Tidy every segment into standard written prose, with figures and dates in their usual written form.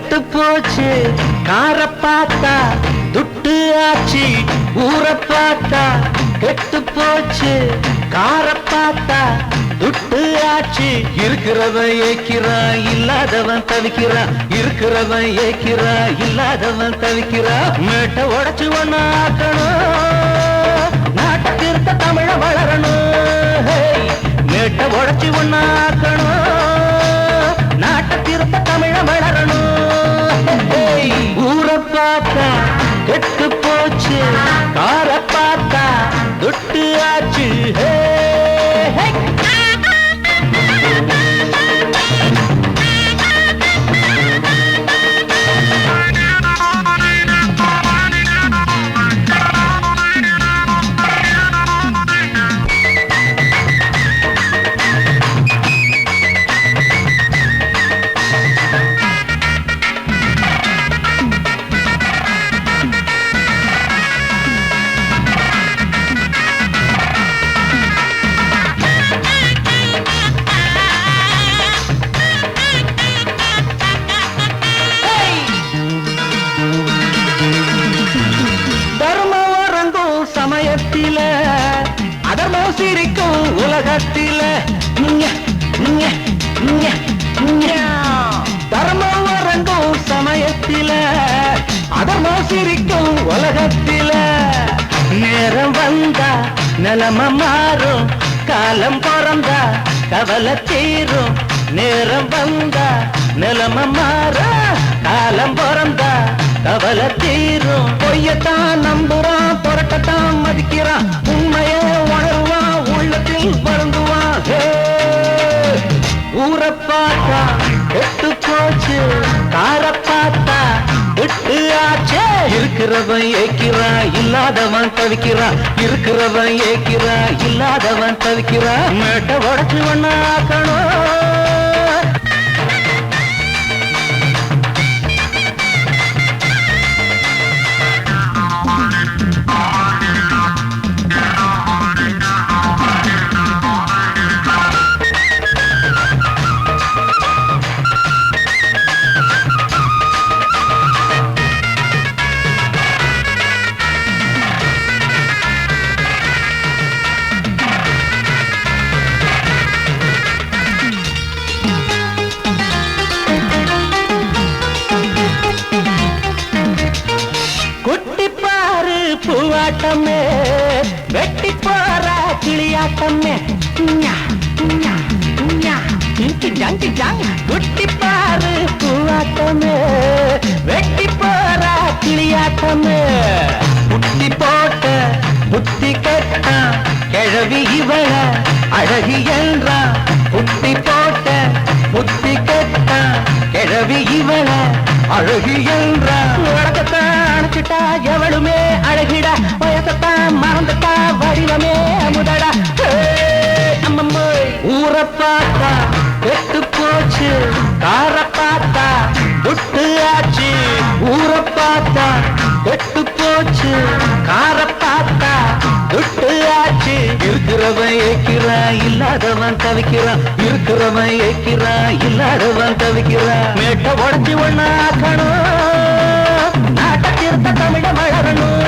கெட்டு போச்சு கார பார்த்தா துட்டு ஆச்சு ஊர பார்த்தா கெட்டு போச்சு கார பார்த்தா துட்டு ஆச்சு இருக்கிறவன் ஏக்கிறான் இல்லாதவன் தவிக்கிறான் இருக்கிறவன் ஏக்கிறான் இல்லாதவன் தவிக்கிறான் மேட்டை உடைச்சு ஒண்ணு ஆக்கணும் நாட்டுக்கு இருக்க தமிழ வளரணும் மேட்டை உடைச்சு ஒண்ணு ஆக்கணும் நாட்டுக்கு இருக்க தமிழ வளரணும் ஊரை பார்த்தா கெட்டு போச்சு கார பார்த்தா துட்டு ஆச்சு அதர்மம் சிரிக்கும் உலகத்தில தர்மம் வரங்கும் சமயத்தில அதர்மம் சிரிக்கும் உலகத்தில நேரம் வந்தா நிலம மாறும் காலம் பிறந்தா கவலை தீரும் நேரம் வந்தா நிலம மாறும் காலம் பிறந்தா கவலை தீரும் பொய்யத்தான் நம்புறான் புரட்டத்தான் மதிக்கிறான் உண்மையை உணர்வான் உள்ளத்தில் வருந்துவான் ஊரை பார்த்தா கெட்டு போச்சு கார பார்த்தா விட்டு ஆச்சே இருக்கிறவன் ஏக்கிறான் இல்லாதவன் தவிக்கிறான் இருக்கிறவன் ஏக்கிறான் இல்லாதவன் தவிக்கிறான் மேட்டை உடைச்சு ஒண்ணு ஆக்கணும் பூவாட்டமே வெட்டி போற கிளியாட்டமே குட்டி பாரு பூவாட்டமே வெட்டி போற கிளியாட்டமே புட்டி போட்ட புத்தி கட்டா கிழவி இவள அழகி என்றான் புட்டி போட்ட புத்தி கட்டா கிழவி இவள அழகி என்றான் உலகத்தான் அணைச்சிட்டா எவளுமே அழகிடா வயசத்தான் மறந்துட்டா வடிவமே முதடா ஊரை பார்த்தா கெட்டு போச்சு கார பார்த்தா துட்டு ஆச்சு ஊரை பார்த்தா கெட்டு போச்சு கார பார்த்தா துட்டு ஆச்சு இருக்கிறவன் ஏக்கிறான் இல்லாதவன் தவிக்கிறான் இருக்கிறவன் ஏக்கிறான் இல்லாதவன் தவிக்கிறான் மேட்டை உடைச்சு ஒண்ணு ஆக்கணும் நாட்டுக்கு இருக்க தமிழ வளரணும்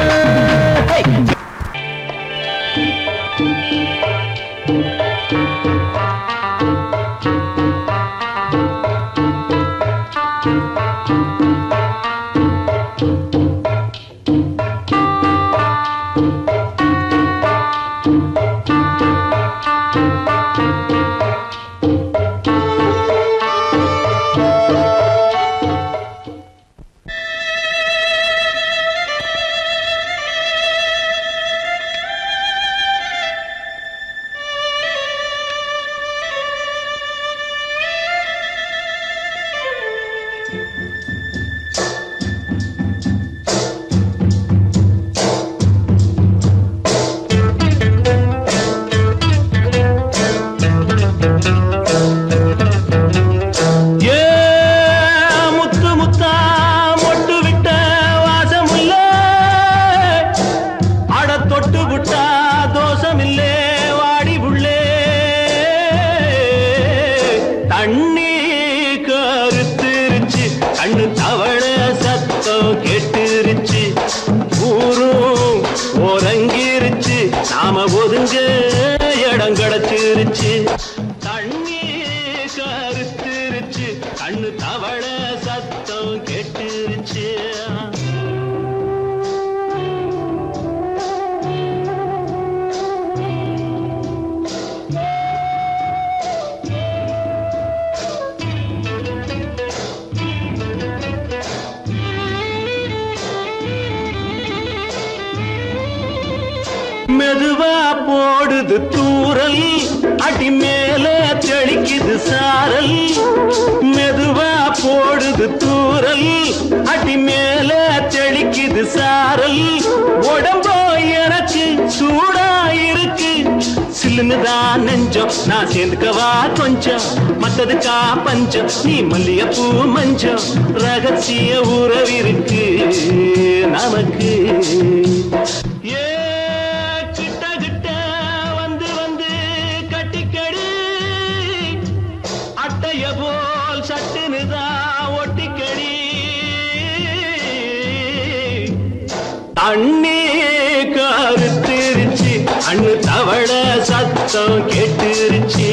கண்ணு கெட்டுருச்சு. மெதுவா போடுது தூரல், அடி மேல தெளிக்குது சாரல். மெதுவா போடுது தூரல், அடி மேல தெளிக்குது சாரல். உடம்போ எனக்கு சூடா இருக்கு, சில்லுன்னுதான் நெஞ்சம், நான் சேர்ந்துக்கவா கொஞ்சம், மத்ததுக்கா பஞ்சம், நீ மல்லிகைப்பூ மஞ்சம். ரகசிய உறவிருக்கு நமக்கு. போல் சட்டுனுதா ஒட்டிக்கடி. தண்ணி கருத்திருச்சு, அண்ணு தவள சத்தம் கேட்டுருச்சு.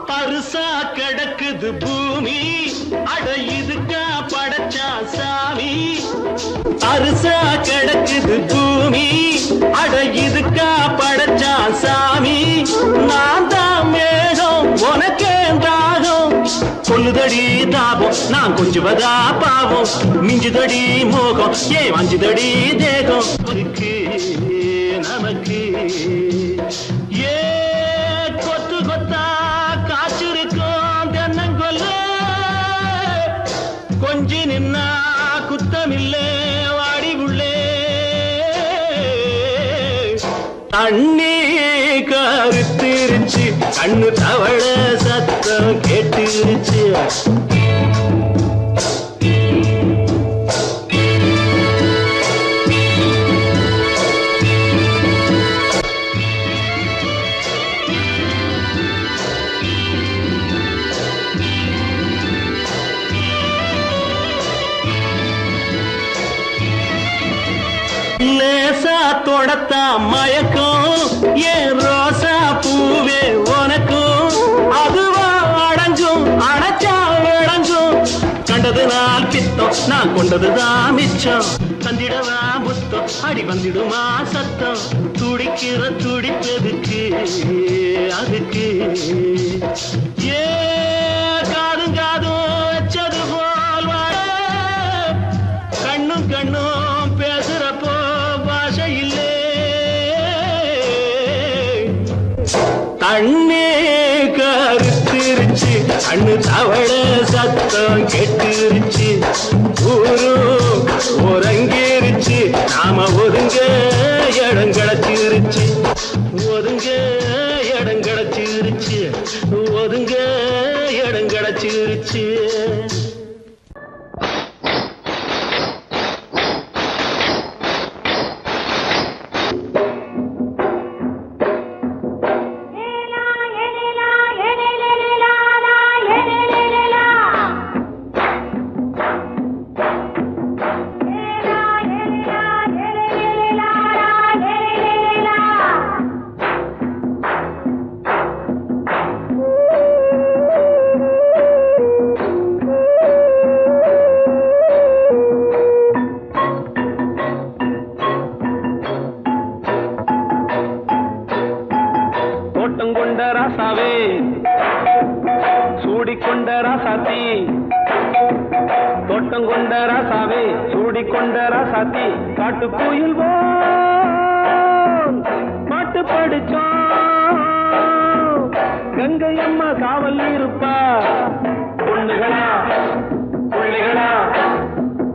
பருசா கிடக்குது பூமி, அட இதுக்கா படைச்சா சாமி. அரிசா கிடக்குது பூமி, அட இதுக்கா படைச்சா சாமி. நான் தான் மேகம் உனக்கே தாகம், கொல்லுதடி தாபம் நான் கொஞ்சுவதா பாவம். மிஞ்சுதடி மோகம் ஏன் வஞ்சுதடி தேகம் இருக்கு நமக்கு. ஏ கொத்து கொத்தா காய்ச்சிருக்கும் தென்னங்கொல்ல, கொஞ்சி நின்னா குத்தமில்லே வாடி உள்ளே. தண்ணி கருத்திருச்சு, கண்ணு தவள சத்தம் கேட்டுருச்சு. லேசா தொடத்தா மயக்கம், ஏன் ரோசா பூவே உனக்கும். அதுவா அடங்கும் அடைச்சா விளங்கும், கண்டது நாள் பித்தம் நான் கொண்டதுதான் மிச்சம். தந்திடவா புத்தம் அடி வந்திடுமா சத்தம், துடிக்கிற துடிப்பதுக்கு அதுக்கு. ஏ காதும் காதும் வச்சது போல் வாழ, கண்ணும் கண்ணும் பேசுறப்போ பாஷை இல்லே. தண்ணி கருத்திருச்சு, கண்ணு தவள சத்தம் கெட்டுருச்சு. ஊரு உறங்கிருச்சு, நாம ஒதுங்க இடம் கிடைச்சிருச்சு. ஒதுங்க இடம் கிடைச்சிருச்சு, ஒதுங்க இடம் கிடைச்சிருச்சு. கொண்ட ராசாவே சூடிக்கொண்ட ராசாத்தி, தோட்டம் கொண்ட ராசாவே சூடிக்கொண்ட ராசாத்தி. காட்டு கோயில் பாட்டு படிச்சோம், கங்கை அம்மா காவல் இருப்பா. பொண்ணுகளா பிள்ளைகளா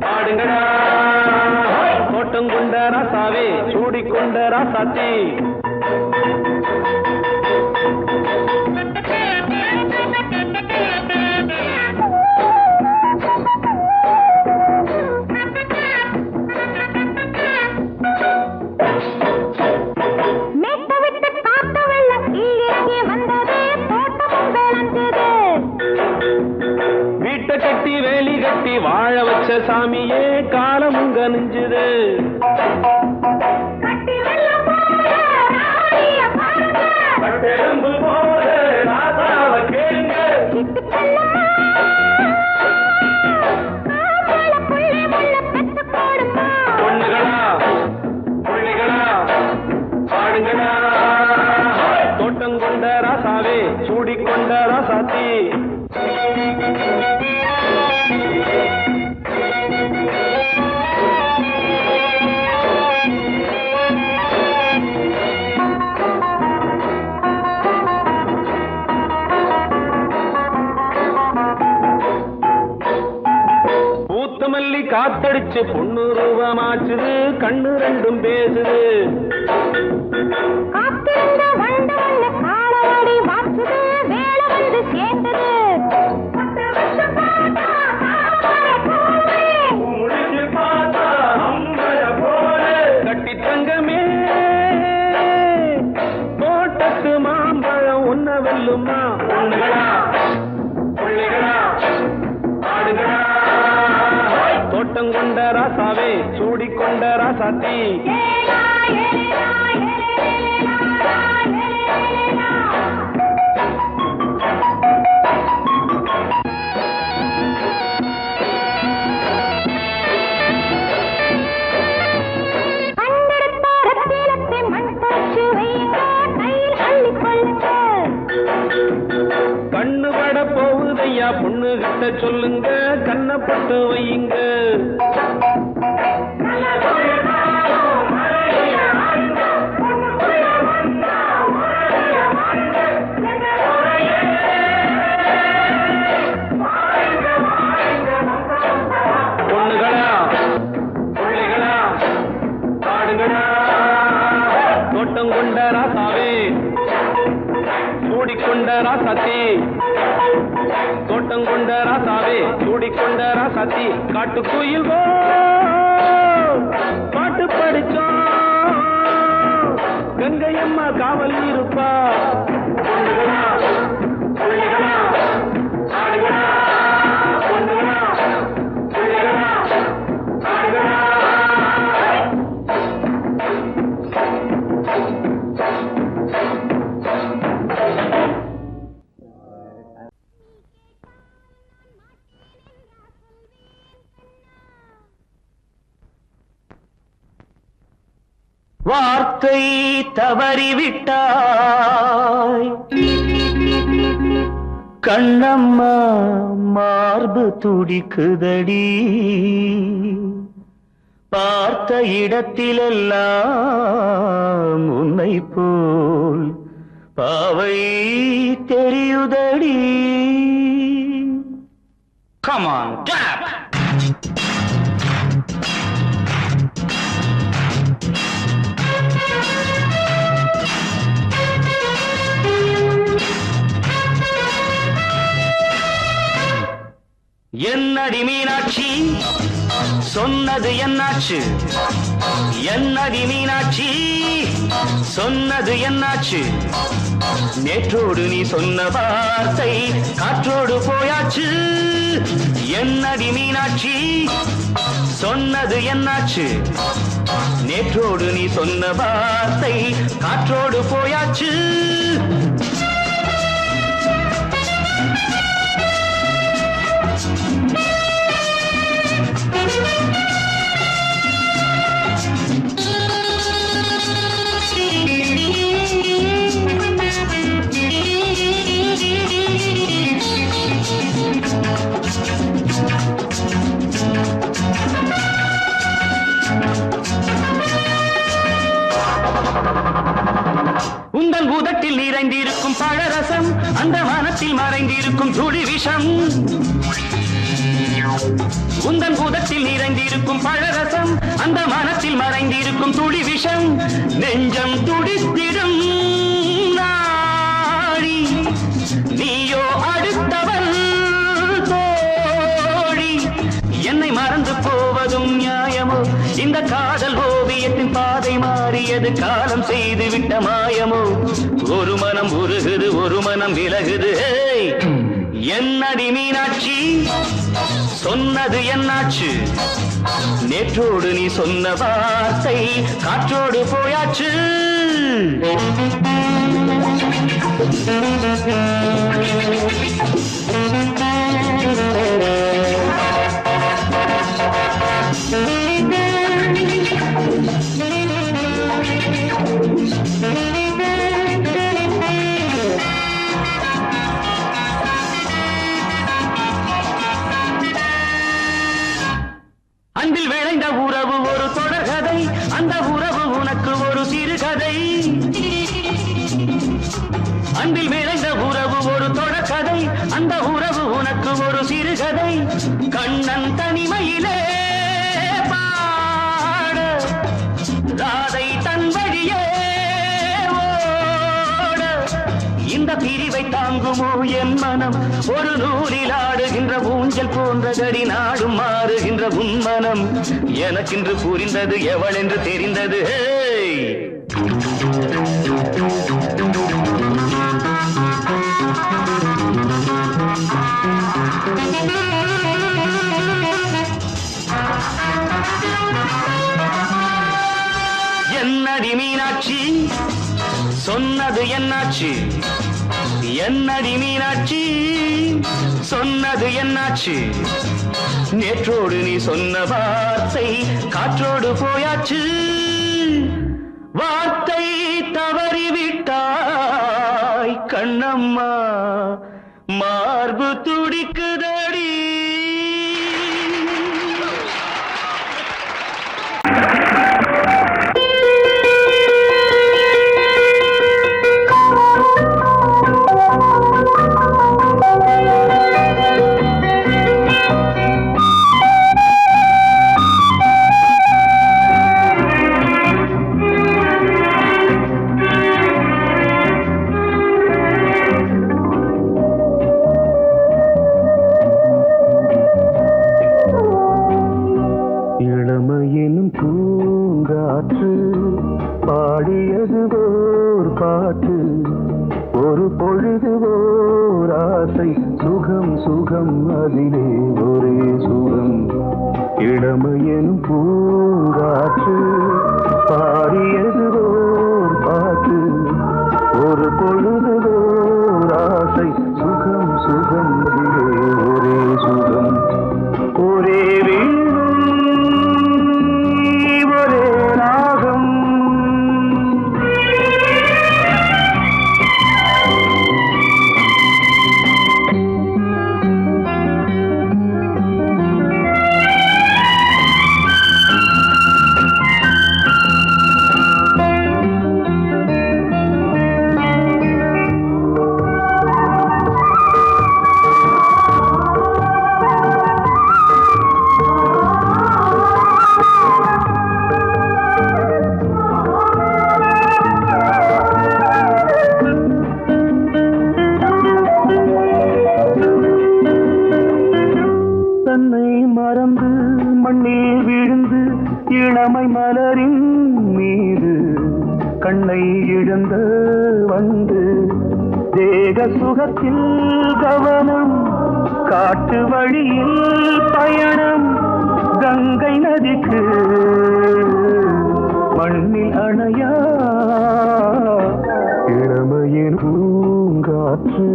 பாடுங்களா. தோட்டம் கொண்ட ராசாவே சூடிக்கொண்ட ராசாத்தி. வீட்டை கட்டி வேலி கட்டி வாழ வச்ச சாமியே, காலம் உங்க கனிஞ்சுது கட்டெரும்பு போல ராதாவ கேளுங்க பொண்ணுகளா புள்ளிகளா பாடுங்களா தோட்டம் கொண்ட ராசாவே சூடிக்கொண்ட ராசாத்தி பூத்தமல்லி காத்தடிச்சு பொண்ணு ரூபமாச்சுது கண்ணு ரெண்டும் பேசுது கட்டி தங்கமே தோட்டத்து மாம்பழம் உன்ன வெல்லுமா பொண்ணுகளா புள்ளிகளா ஆடுகளா தோட்டம் கொண்ட ராசாவே சூடிக்கொண்ட ராசாத்தி கண்ணு பட போகுதையா பொண்ணு கிட்ட சொல்லுங்க கண்ணப்பட்டு வையுங்க பொண்ணுகளா புள்ளிகளா பாடுங்களா தோட்டம் கொண்ட ராசாவே சூடிக்கொண்ட ராசாத்தி தோட்டம் கொண்ட ராசாவே சூடிக்கொண்ட ராசாத்தி காட்டுக்குயில் பாட்டு படிச்சோம் கங்கையம்மா காவல் இருப்பா பொண்ணுகளா புள்ளிகளா ஆடுகளா பொண்ணுகளா புள்ளிகளா ஆடுகளா வார்த்தை தவறிவிட்டாய் கண்ணம்மா மார்பு துடிக்குதடி பார்த்த இடத்திலெல்லாம் உன்னை போல் பாவை தெரியுதடி Come on, clap! என்னடி மீனாட்சி சொன்னது என்னாச்சு என்னடி மீனாட்சி சொன்னது என்னாச்சு நேற்றோடு நீ சொன்ன வார்த்தை காற்றோடு போயாச்சு என்னடி மீனாட்சி சொன்னது என்னாச்சு நேற்றோடு நீ சொன்ன வார்த்தை காற்றோடு போயாச்சு உந்தன் பூதத்தில் நிறைந்திருக்கும் பழரசம் அந்த வானத்தில் மறைந்திருக்கும் துளி விஷம் உந்தன் பூதத்தில் நிறைந்திருக்கும் பழரசம் அந்த வானத்தில் மறைந்திருக்கும் துளி விஷம் நெஞ்சம் துடித்திடும் நாடி நீயோ அடுத்தவன் தோழி என்னை மறந்து போவதும் நியாயமோ இந்த காதல் ஓவியத்தின் பாதை மாறியது காலம் செய்து விட்ட மாயமோ ஒரு மனம் உருகுது ஒரு மனம் விலகுது என்னடி மீனாட்சி சொன்னது என்னாச்சு நேற்றோடு நீ சொன்ன வார்த்தை காற்றோடு போயாச்சு அன்பில் விளைந்த உறவு ஒரு தொடர்கதை அந்த உறவு உனக்கு ஒரு சிறுகதை அன்பில் விளைந்த உறவு ஒரு தொடர்கதை அந்த உறவு உனக்கு ஒரு சிறுகதை கண்ணன் தனிமையிலே பாட ராதை தன் வழியே ஓட இந்த பிரிவை தாங்குமோ என் மனம் ஒரு நூலில் ஆடுகின்ற ஊஞ்சல் போன்றதடி நாடும் மாறுகின்ற உன்மனம் எனக்கென்று புரிந்தது எவள் என்று தெரிந்தது என்னடி மீனாட்சி சொன்னது என்னாச்சு என்னடி மீனாட்சி சொன்னது என்னாச்சு நேற்றோடு நீ சொன்ன வார்த்தை காற்றோடு போயாச்சு வார்த்தை தவறிவிட்டாய் கண்ணம்மா மார்பு துடிக்குதடி இளமையினும் பூங்காற்று பாடியது ஓர் பாட்டு ஒரு பொழுது ஓர் ஆசை சுகம் சுகம் அதிலே ஒரே சுகம் இளமையினும் பூங்காற்று பாடியது ஓர் பாட்டு ஒரு பொழுது ஓர் ஆசை சுகம் சுகம் அதிலே ஒரே சுகம் ஒரே மண்ணில் விழுந்து இளமை மலரின் மீது கண்ணை இழந்த வந்து தேக சுகத்தில் கவனம் காட்டு வழியில் பயணம் கங்கை நதிக்கு மண்ணில் அணையா இளமையின் பூங்காற்று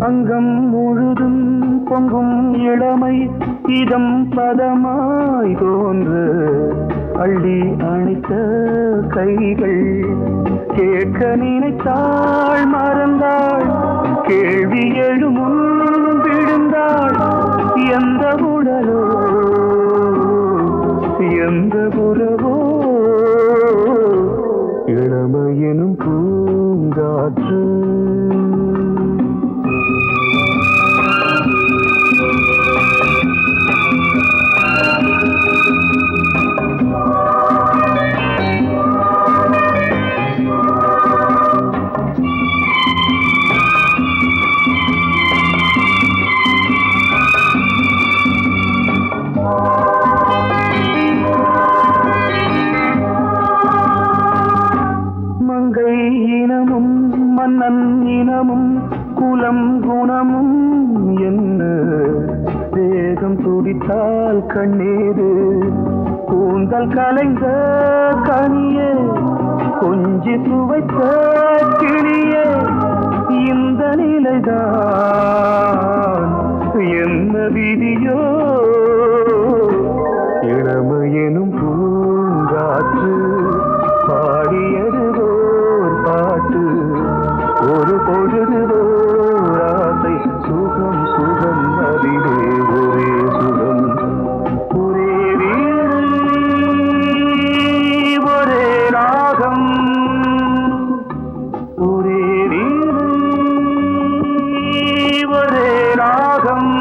அங்கம் முழுதும் பொங்கும் இளமை இதம் பதமாய் தோன்று அள்ளி அணைத்த கைகள் கேட்க நினைத்தாள் மறந்தாள் கேள்வி எழும் முன் விழுந்தாள் எந்த உடலோ எந்த புறவோ இளமையெனும் பூங்காற்று இனமும் மன்னன் இனமும் குலம் குணமும் என்ன தேகம் துடித்தால் கண்ணீரு கூந்தல் கலைந்த கனியே கொஞ்சி சுவைத்த கிளியே இந்த நிலைதான் என்ன விதியோ இளமையெனும் பூங்காற்று பாடியதுவோர் பாட்டு ஒரு பொழுதுவோர் ஆசை சுகம் சுகம் அதிலே ஒரே சுகம் ஒரே வீடு ஒரே ராகம் ஒரே வீடு ஒரே ராகம்.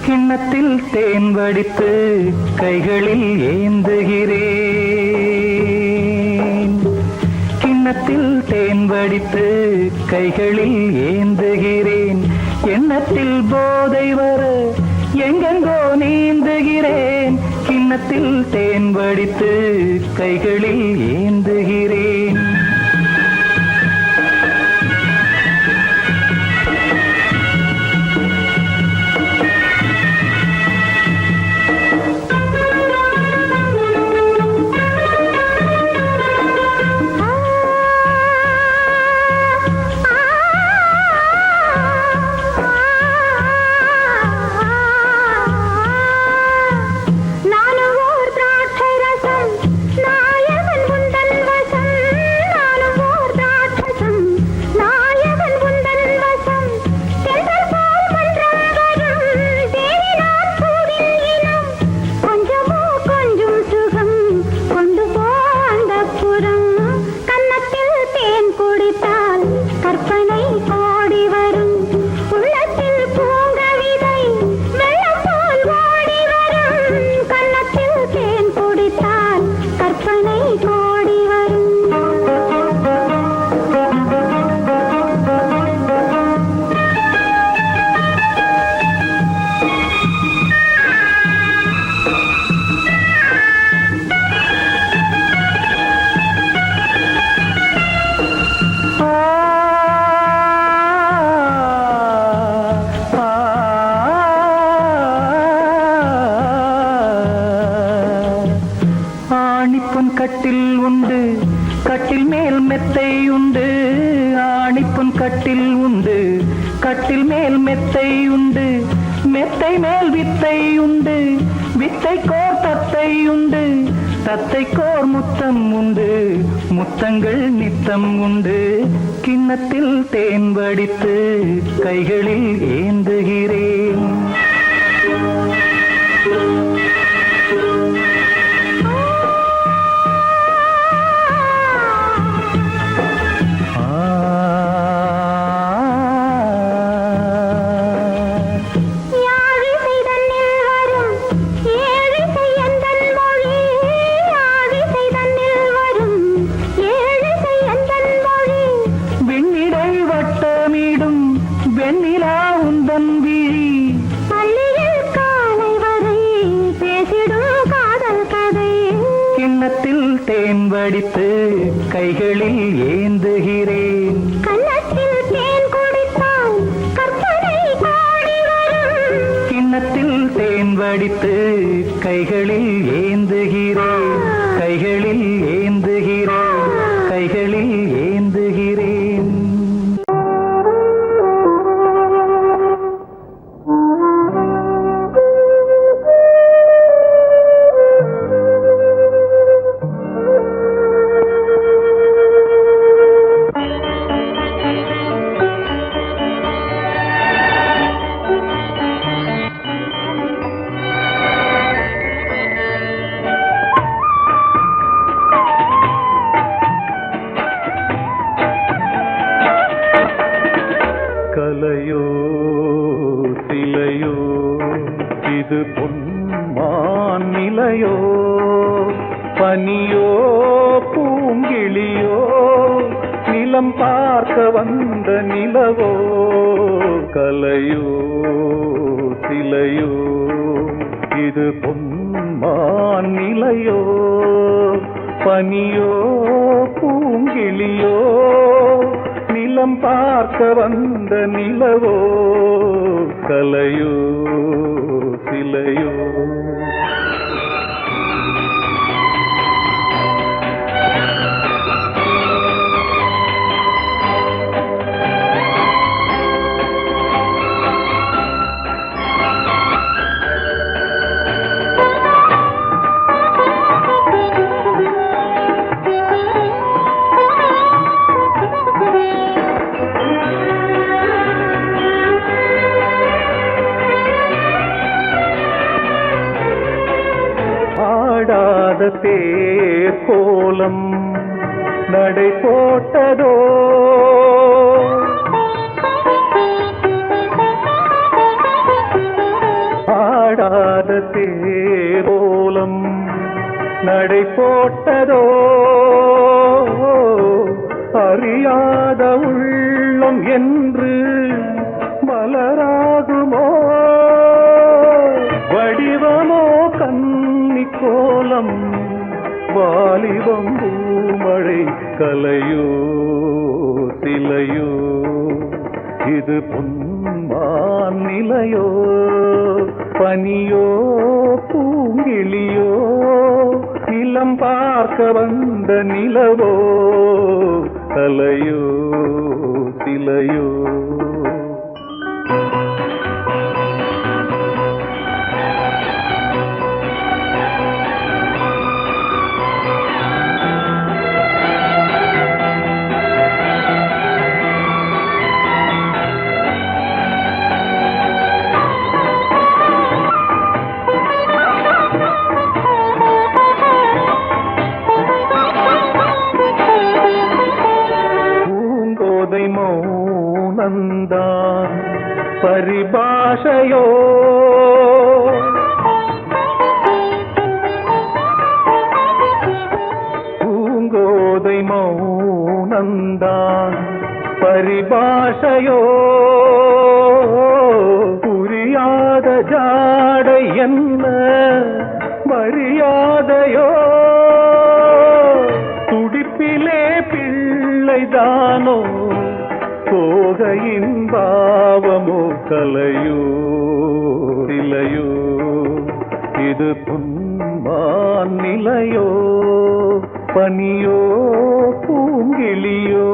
கிண்ணத்தில் தேன் வடித்து கைகளில் ஏந்துகிறேன் கிண்ணத்தில் தேன் வடித்து கைகளில் ஏந்துகிறேன் எண்ணத்தில் போதை வர எங்கெங்கோ நீந்துகிறேன் கிண்ணத்தில் தேன் வடித்து கைகளில் ஏந்துகிறேன் கட்டில் உண்டு கட்டில் மேல் மெத்தை உண்டு ஆணிப்பொன் கட்டில் உண்டு கட்டில் மேல் மெத்தை உண்டு மெத்தை மேல் வித்தை உண்டு வித்தை கோர் தத்தை உண்டு தத்தை கோர் முத்தம் உண்டு முத்தங்கள் நித்தம் உண்டு கிண்ணத்தில் தேன் வடித்து கைகளில் ஏந்துகிறேன் தேன் வடித்து கைகளில் ஏந்துகிறேன் கன்னத்தில் தேன் குடித்தால் கற்பனை கோடி வரும் கிண்ணத்தில் தேன் வடித்து கைகளில் ஏந்துகிறேன், கைகளில் ஏந்துகிறேன், கைகளில் ஏந்துகிறேன். கலையோ சிலையோ இது பொன்மான் நிலையோ, பனியோ பூங்கிளியோ நிலம் பார்க்க வந்த நிலவோ. கலையோ சிலையோ இது பொன்மான் நிலையோ, பனியோ பூங்கிளியோ நிலம் பார்க்க வந்த நிலவோ. கலையோ சிலையோ ஆடாத தேர் கோலம் நடை போட்டதோ, ஆடாத தேர் கோலம் நடை போட்டதோ. அறியாத உள்ளம் என்று மலராகுமோ, வடிவமோ கன்னி கோலம் வாலிபம் பூமழை. கலையோ சிலையோ இது பொன்மான் நிலையோ, பனியோ பூங்கிளியோ நிலம் பார்க்க வந்த நிலவோ. கலையோ சிலையோ மௌனந்தான் பரிபாஷையோ, பூங்கோதை மௌனந்தான் பரிபாஷையோ. புரியாத ஜாடை என்ன மரியாதையோ, துடிப்பிலே பிள்ளைதானோ சோகையின் பாவமோ. கலையோ சிலையோ இது பொன்மான் நிலையோ, பனியோ பூங்கிளியோ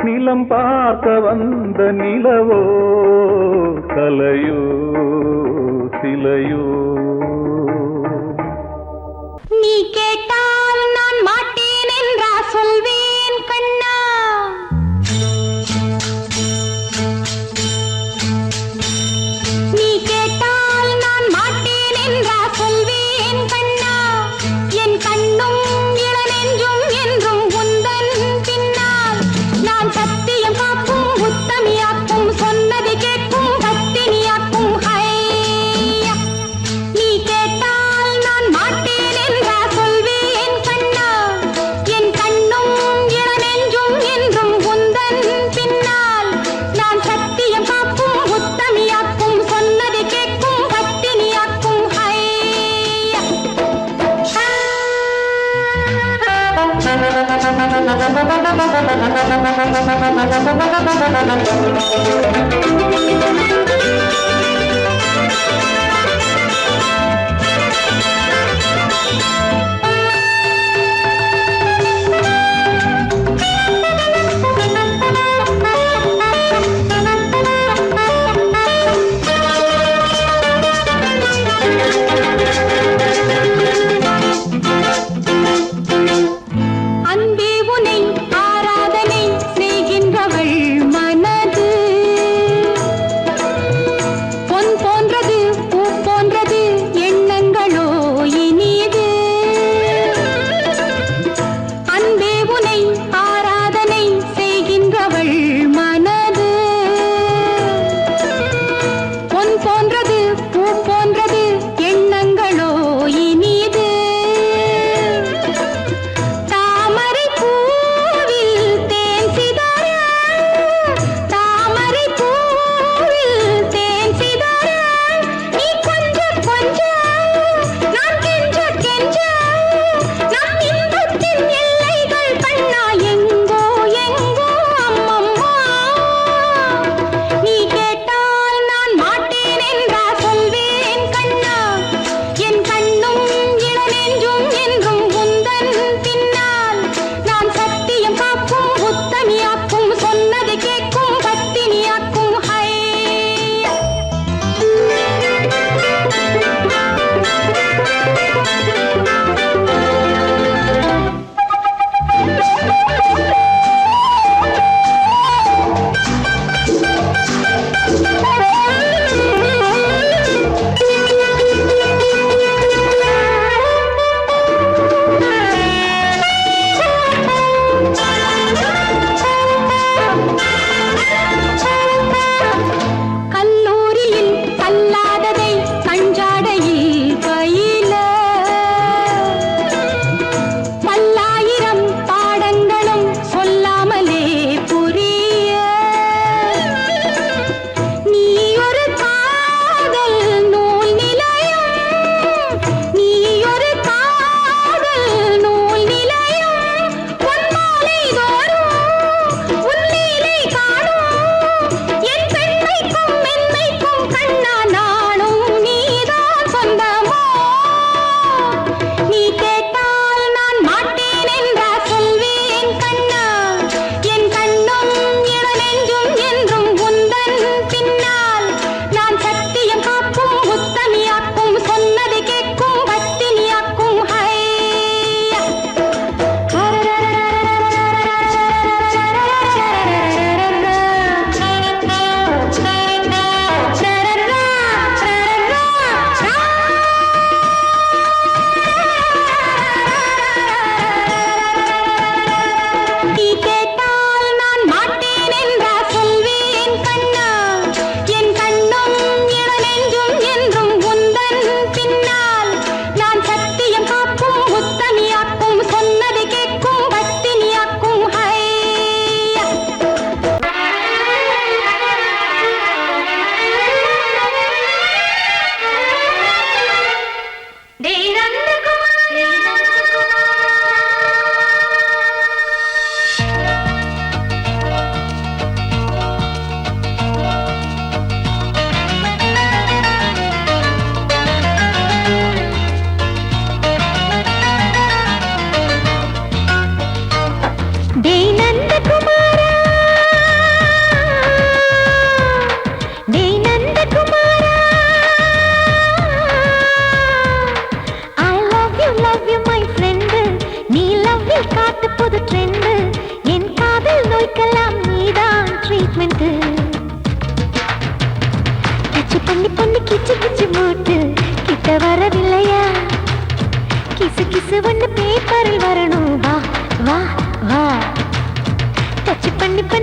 நிலம் பார்க்க வந்த நிலவோ. கலையோ சிலையோ நீ கேட்டால் நான் மாட்டேன் என்றா சொல்வேன் கண்ணா. நீ கேட்டால் நான் மாட்டேன் என்றா சொல்வேன் கண்ணா. என் கண்ணும் இளநெஞ்சும் என்றும் உந்தன் பின்னால். நான் சத்தியம் காக்கும் உத்தமியாக்கும் சொன்னது கேட்கும் பத்தினியாக்கும். ஹையா நீ கேட்டால் நான் மாட்டேன் என்றா சொல்வேன் கண்ணா. என் கண்ணும் இளநெஞ்சும் என்றும் உந்தன் பின்னால். நான் சத்தியம் காக்கும் உத்தமியாக்கும் சொன்னது கேட்கும் பத்தினியாக்கும். ஹையா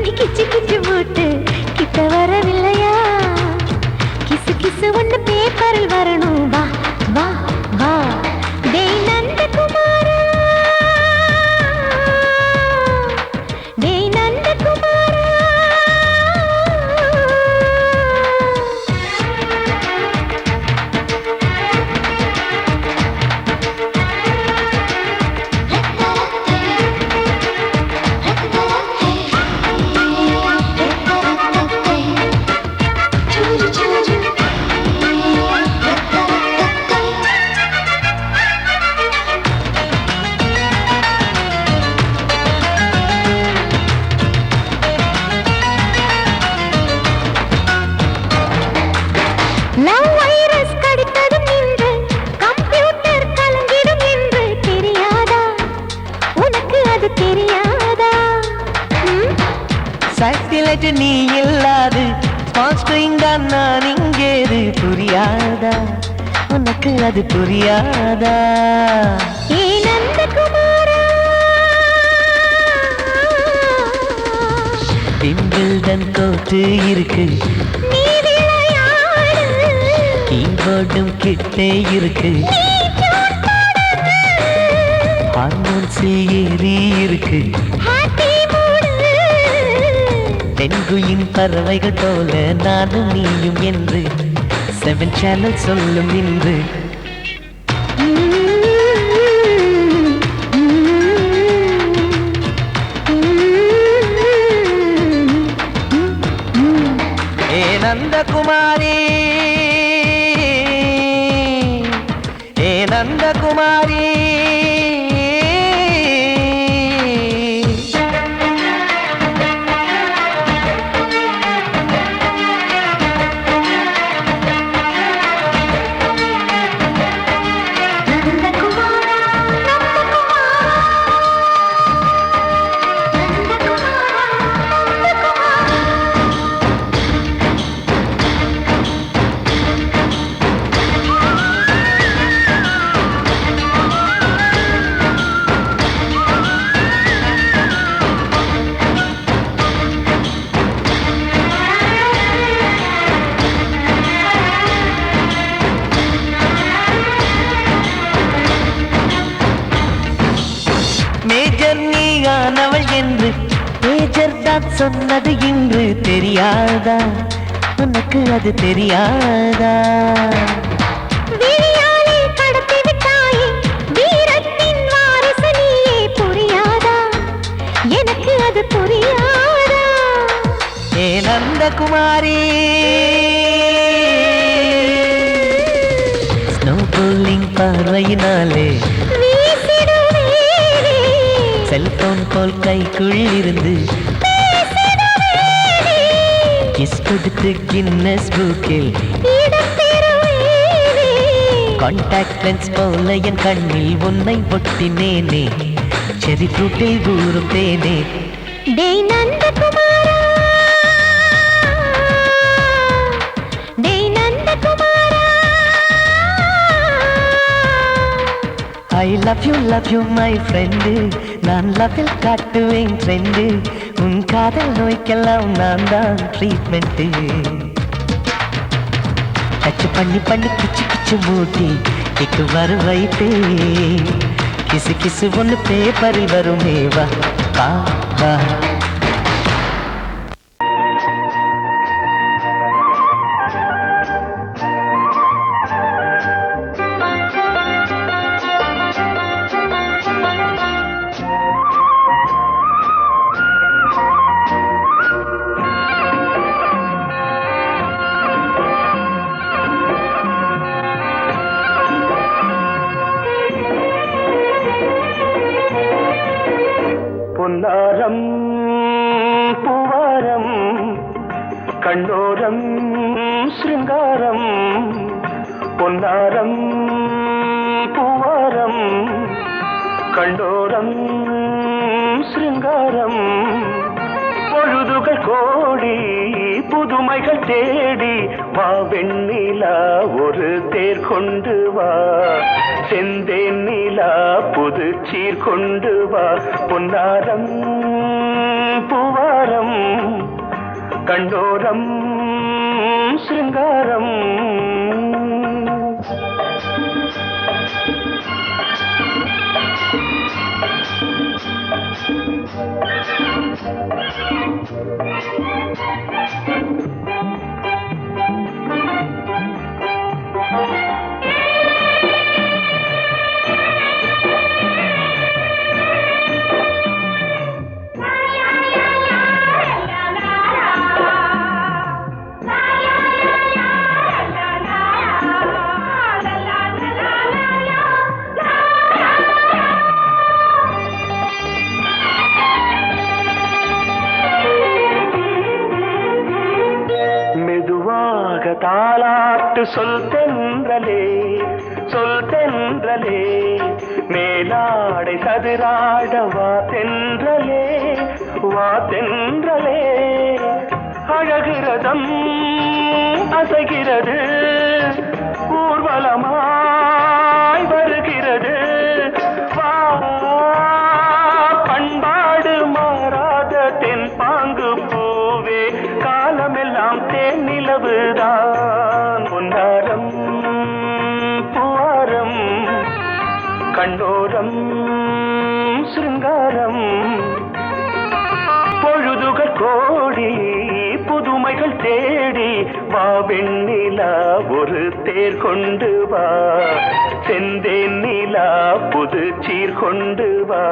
பண்ணி கிச்சு கிச்சு போட்டு கிட்ட வரவில்லையா கிசு கிசு ஒண்ணு பேப்பரில் வரணும் வா வா வா டேய் நந்தகுமாரா டேய் நந்தகுமாரா லவ் வைரஸ் கடித்ததும் நின்று கம்ப்யூட்டர் கலங்கிடும் என்று தெரியாதா உனக்கு அது தெரியாதா சாட்டிலைட் நீ இல்லாது ஸ்மால் ஸ்கிரீன் தான் நான் இங்கேது புரியாதா உனக்கு அது புரியாதா ஏ நந்தகுமாரா விம்பிள்டன் கோட்டு இருக்கு நீ விளையாடு கீபோர்டும் கிட்டே இருக்கு நீ டியூன் போடு ஹார்மோன்ஸில் ஏறி இருக்கு ஹாப்பி மூடு தென்குயின் பறவைகள் போல நானும் நீயும் என்று 7 சேனல் சொல்லும் இன்று ஏ நந்தகுமாரி ஏ நந்தகுமாரி மேஜர் நீயானவள் என்று மேஜர் தான் சொன்னது இன்று தெரியாதா உனக்கு அது தெரியாதா விழியாலே கடத்தி விட்டாயே வீரத்தின் வாரிசு நீயே புரியாதா எனக்கு அது புரியாதா ஏ நந்தகுமாரி ஸ்னோ போலிங் பார்வையினாலே வீசிடுவேனே செல்போன் போல் கைக்குள் இருந்து பேசிடுவேனே கிஸ் கொடுத்து கின்னஸ் புக்கில் இடம் பெறுவேனே கான்டாக்ட் லென்ஸ் போல என் கண்ணில் உன்னை ஒட்டினேனே செரி ஃப்ரூட்டில் ஊறும் தேனே டேய் நந்தகுமாரா டேய் நந்தகுமாரா I love you my friend நான் லவ்வில் காட்டுவேன் ட்ரெண்டு உன் காதல் நோய்க்கெல்லாம் நான் தான் ட்ரீட்மெண்ட்டு டச் பண்ணி பண்ணி கிச்சு கிச்சு மூட்டி கிக்கு வரு வைப்பே கிசு கிசு ஒன்று பேப்பரில் வருமே வா வா வா பொன்னாரம் பூவாரம் கண்ணோரம் சிருங்காரம் பொன்னாரம் பூவாரம் கண்டோரம் சிருங்காரம் பொழுதுகள் கோடி புதுமைகள் தேடி வா வெண்ணிலா ஒரு தேர் கொண்டு வா செந்தேன் நிலா புது சீர் கொண்டு வா பொன்னாரம் பூவாரம் கண்டோரம் சிருங்காரம் தாலாட்டு சொல் தென்றலே சொல் தென்றலே மேலாடை சதுராட வா தென்றலே வா தென்றலே அழகிறதம் அசைகிறது ஊர்வலமாய் வருகிறது வா பண்பாடு மாறாத தென் பாங்கு பூவே காலமெல்லாம் தேன் நிலவுதான் பொன்னாரம் பூவாரம் கண்டோரம் சிருங்காரம் பொழுதுகள் கோடி புதுமைகள் தேடி வா வெண்ணிலா ஒரு தேர் கொண்டு வா செந்தேன் நிலா புது சீர் கொண்டு வா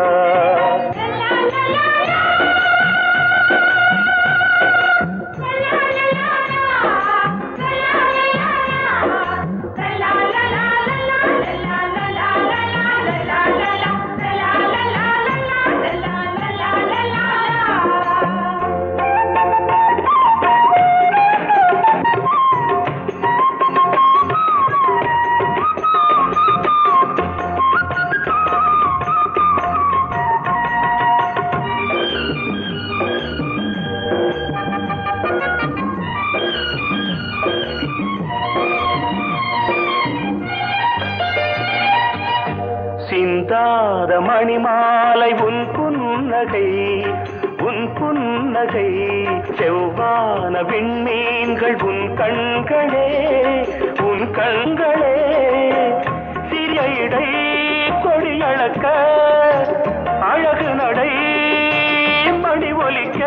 சிந்தாத மணிமாலை உன் புன்னகை உன் புன்னகை செவ்வான விண்மீன்கள் உன் கண்களே உன் கண்களே சிறிய இடை கொடியளக்க அழகு நடை மணி ஒலிக்க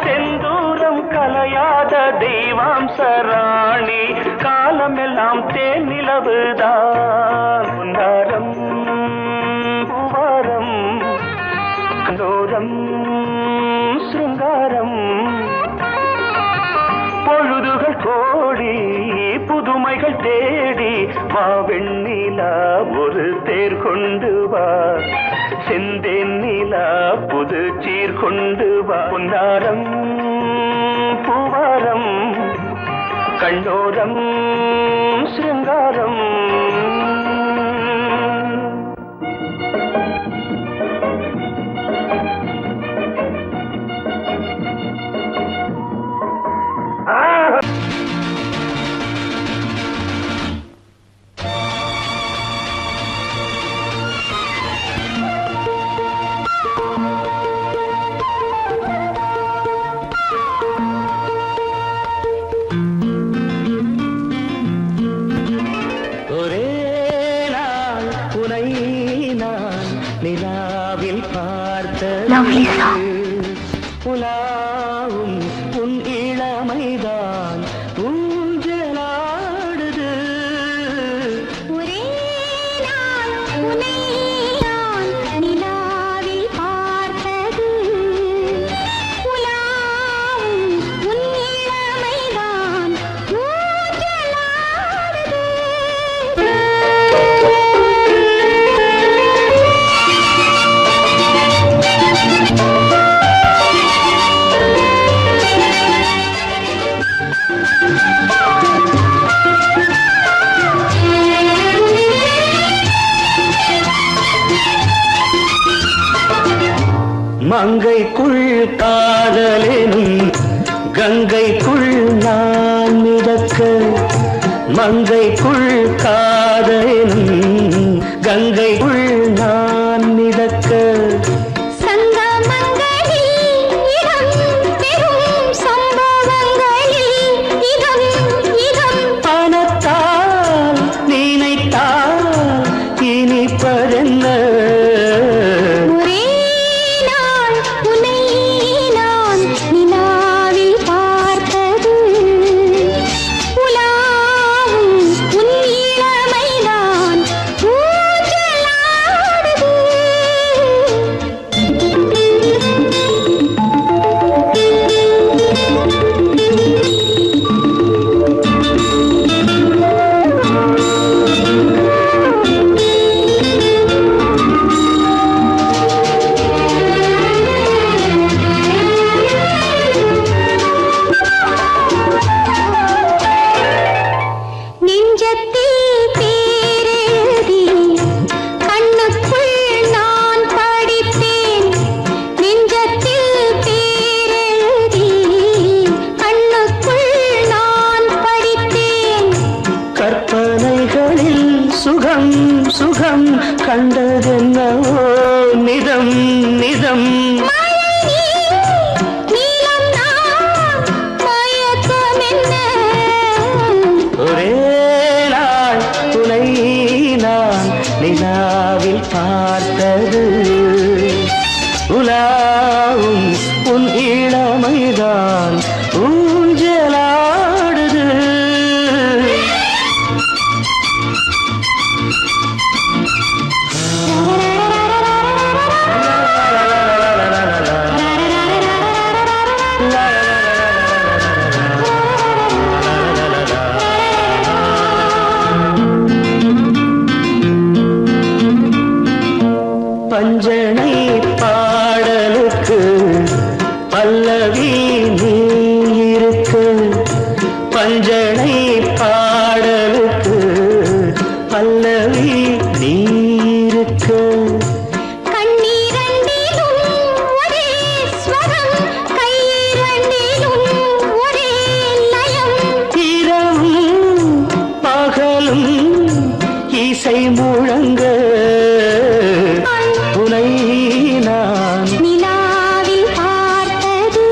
செந்தூரம் கலையாத தெய்வாம்சராணி காலமெல்லாம் தேன் நிலவுதான் பொன்னாரம் பூவாரம் கண்டோரம் சிருங்காரம் பொழுதுகள் கோடி புதுமைகள் தேடி வா வெண்ணிலா ஒரு தேர் கொண்டு வா செந்தேன் நிலா புது சீர் கொண்டு வா பொன்னாரம் பூவாரம் கண்டோரம் சிருங்காரம் நிலாவில் பார்த்த புலாவும் உன் இளமைதான் ஊஞ்சலாடுது ஒரே நாள் உன்னை நான் நிலாவில் பார்த்தது புலாவும் உன் இளமைதான் ஊஞ்சலாடுது மங்கைக்குள் காதலெனும் கங்கைக்குள் நான் மிதக்க மங்கைக்குள் காதலெனும் கங்கைக்குள் நான் மிதக்க சுகம் சுகம் கண்டதென்னவோ நிதம் நிதம் ஒரே நாள் துணை நான் நிலாவில் பார்த்தது உலாவும் உன் இளமைதான் ஊஞ்சலாடுது பஞ்சனை பாடலுக்கு பல்லவி நீ இருக்கு பஞ்சனை பாடலுக்கு பல்லவி நீ இருக்கு இரவும் பகலும் இசை முழங்க உனை நான் நிலாவில் பார்த்தது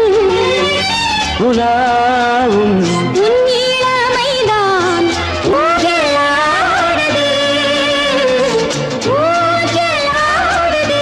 உலாவும் உன் இளமைதான் ஊஞ்சலாடுது ஊஞ்சலாடுது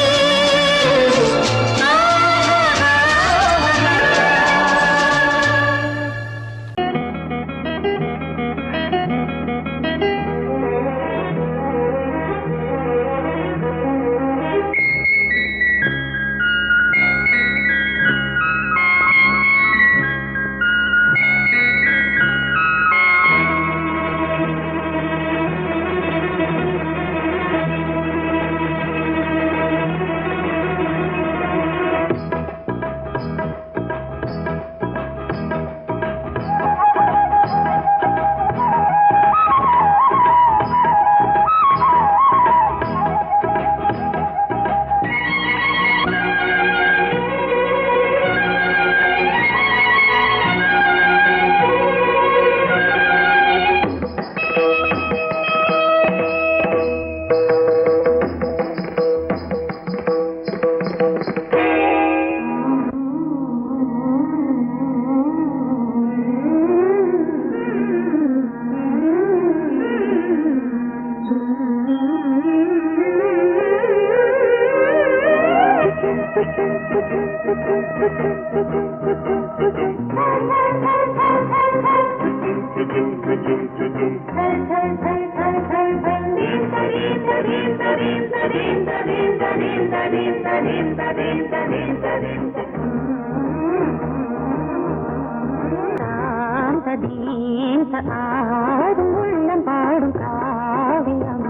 ஆடும் உள்ளம் பாடும் காவியம்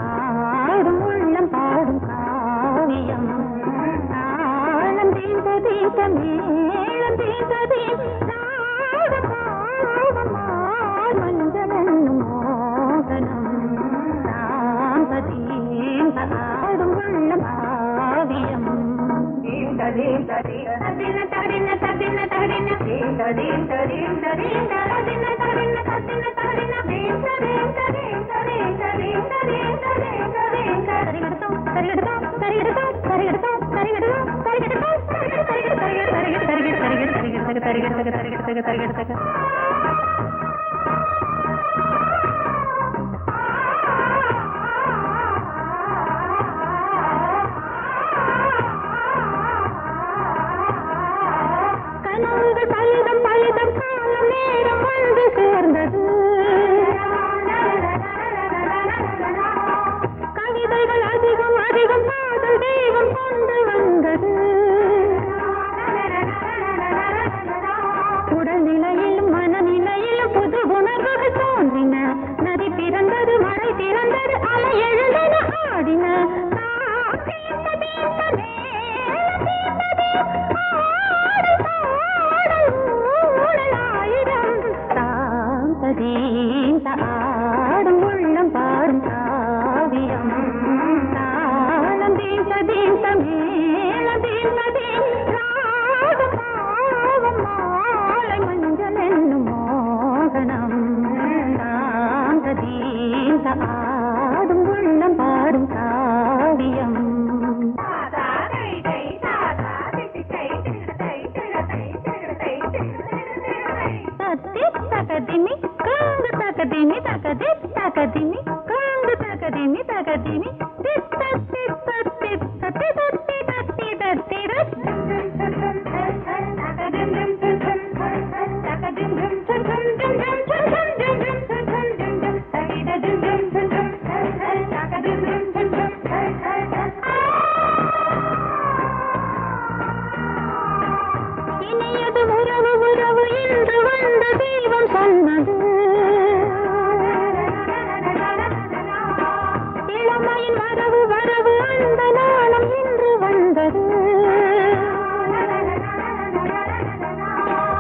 ஆடும் உள்ளம் பாடும் காவியம் தாளம் தீந்த தீந்த மேளம் தீந்த தீந்த மஞ்சளும் மோகனம் ஆடும் உள்ளம் காவியம் கவிதைகள் அதிகம் அதிகம் காதல் தெய்வம் கொண்டு வந்தது உடல்நிலையில் மன ஆடும் உள்ளம் பாடும் காவியம் தகதிமி காங்கு தகதிமி தகதி தகதிமி காங்கு தகதிமி தகதிமி தித்த தித்த தித்த தித்தி தத்தி தத்தி இனியது உறவு உறவு என்று வந்த தெய்வம் சொன்னது இளமையின் வரவு வரவு அந்த நாளும் இன்று வந்தது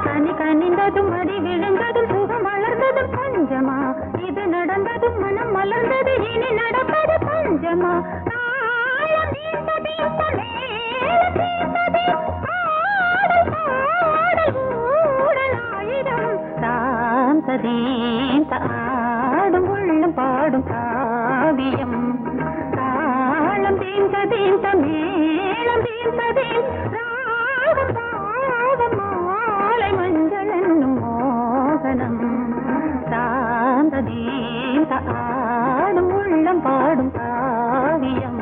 கனி கனிந்ததும் அடி விழுந்ததும் சுகம் வளர்ந்ததும் பஞ்சமா இது நடந்ததும் மனம் மலர்ந்தது இனி நடப்பது பஞ்சமா தாளம் தீர்ந்தது இந்த மேளம் தீர்ந்தது ஆடல் பாடல் ஊடலாயிரம் சாந்ததேந்த ஆடும் உள்ளம் பாடும் காவியம் தாளம் தீர்ந்ததேந்த மேளம் தீர்ந்ததேன் ராகம் பாவம் மாலை மஞ்சள் என்னும் மோகனம் சாந்ததேந்த ஆடும் உள்ளம் பாடும் காவியம்